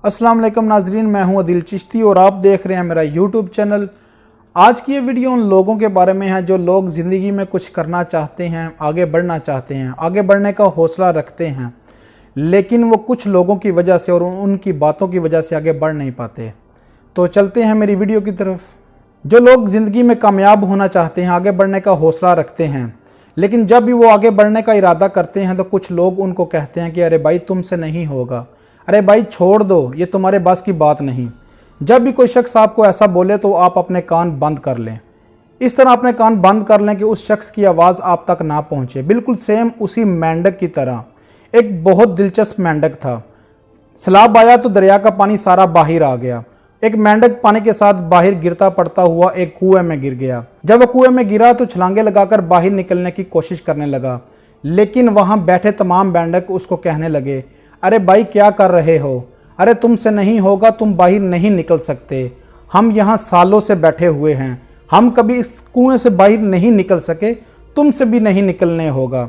अस्सलाम वालेकुम नाजरीन, मैं हूं अदिल चिश्ती और आप देख रहे हैं मेरा यूट्यूब चैनल। आज की ये वीडियो उन लोगों के बारे में है जो लोग ज़िंदगी में कुछ करना चाहते हैं, आगे बढ़ना चाहते हैं, आगे बढ़ने का हौसला रखते हैं, लेकिन वो कुछ लोगों की वजह से और उनकी बातों की वजह से आगे बढ़ नहीं पाते। तो चलते हैं मेरी वीडियो की तरफ। जो लोग ज़िंदगी में कामयाब होना चाहते हैं, आगे बढ़ने का हौसला रखते हैं, लेकिन जब भी वो आगे बढ़ने का इरादा करते हैं तो कुछ लोग उनको कहते हैं कि अरे भाई तुमसे नहीं होगा, अरे भाई छोड़ दो, ये तुम्हारे बस की बात नहीं। जब भी कोई शख्स आपको ऐसा बोले तो आप अपने कान बंद कर लें। इस तरह अपने कान बंद कर लें कि उस शख्स की आवाज़ आप तक ना पहुँचे। बिल्कुल सेम उसी मेंढक की तरह। एक बहुत दिलचस्प मेंढक था। सैलाब आया तो दरिया का पानी सारा बाहर आ गया। एक मेंढक पानी के साथ बाहर गिरता पड़ता हुआ एक कुएं में गिर गया। जब वह कुएं में गिरा तो छलांगे लगाकर बाहर निकलने की कोशिश करने लगा, लेकिन वहां बैठे तमाम मेंढक उसको कहने लगे, अरे भाई क्या कर रहे हो, अरे तुमसे नहीं होगा, तुम बाहर नहीं निकल सकते, हम यहाँ सालों से बैठे हुए हैं, हम कभी इस कुएं से बाहर नहीं निकल सके, तुमसे भी नहीं निकलने होगा।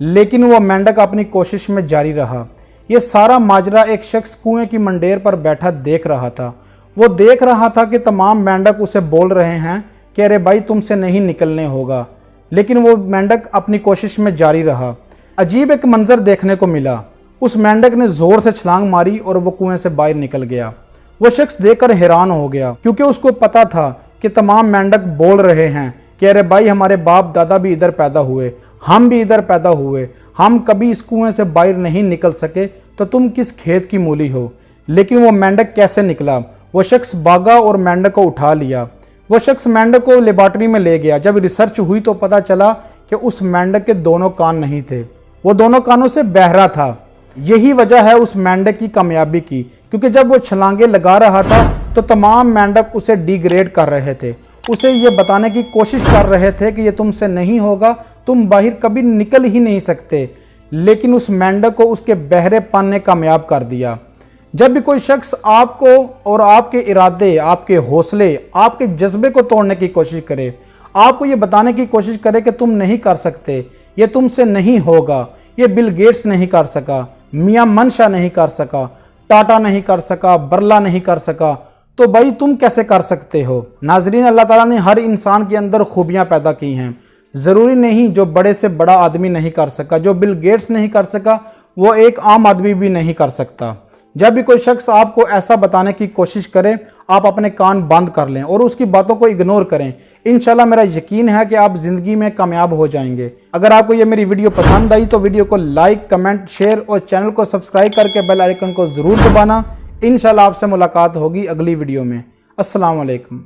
लेकिन वह मेंढक अपनी कोशिश में जारी रहा। ये सारा माजरा एक शख्स कुएं की मंडेर पर बैठा देख रहा था। वो देख रहा था कि तमाम मेंढक उसे बोल रहे हैं कि अरे भाई तुमसे नहीं निकलने होगा, लेकिन वो मेंढक अपनी कोशिश में जारी रहा। अजीब एक मंजर देखने को मिला। उस मेंढक ने जोर से छलांग मारी और वो कुएं से बाहर निकल गया। वो शख्स देखकर हैरान हो गया, क्योंकि उसको पता था कि तमाम मेंढक बोल रहे हैं कि अरे भाई हमारे बाप दादा भी इधर पैदा हुए, हम भी इधर पैदा हुए, हम कभी इस कुएं से बाहर नहीं निकल सके, तो तुम किस खेत की मूली हो। लेकिन वो मेंढक कैसे निकला? वो शख्स भागा और मेंढक को उठा लिया। वो शख्स मेंढक को लेबॉर्ट्री में ले गया। जब रिसर्च हुई तो पता चला कि उस मेंढक के दोनों कान नहीं थे, वो दोनों कानों से बहरा था। यही वजह है उस मेंढक की कामयाबी की, क्योंकि जब वो छलांगे लगा रहा था तो तमाम मेंढक उसे डिग्रेड कर रहे थे, उसे ये बताने की कोशिश कर रहे थे कि ये तुमसे नहीं होगा, तुम बाहर कभी निकल ही नहीं सकते। लेकिन उस मेंढक को उसके बहरेपन ने कामयाब कर दिया। जब भी कोई शख्स आपको और आपके इरादे, आपके हौसले, आपके जज्बे को तोड़ने की कोशिश करे, आपको ये बताने की कोशिश करे कि तुम नहीं कर सकते, ये तुमसे नहीं होगा, ये बिल गेट्स नहीं कर सका, मियां मनशा नहीं कर सका, टाटा नहीं कर सका, बरला नहीं कर सका, तो भाई तुम कैसे कर सकते हो। नाजरीन, अल्लाह ताला ने हर इंसान के अंदर खूबियां पैदा की हैं। ज़रूरी नहीं जो बड़े से बड़ा आदमी नहीं कर सका, जो बिल गेट्स नहीं कर सका, वो एक आम आदमी भी नहीं कर सकता। जब भी कोई शख्स आपको ऐसा बताने की कोशिश करे, आप अपने कान बंद कर लें और उसकी बातों को इग्नोर करें। इंशाल्लाह मेरा यकीन है कि आप ज़िंदगी में कामयाब हो जाएंगे। अगर आपको ये मेरी वीडियो पसंद आई तो वीडियो को लाइक, कमेंट, शेयर और चैनल को सब्सक्राइब करके बेल आइकन को ज़रूर दबाना। इंशाल्लाह आपसे मुलाकात होगी अगली वीडियो में। अस्सलाम वालेकुम।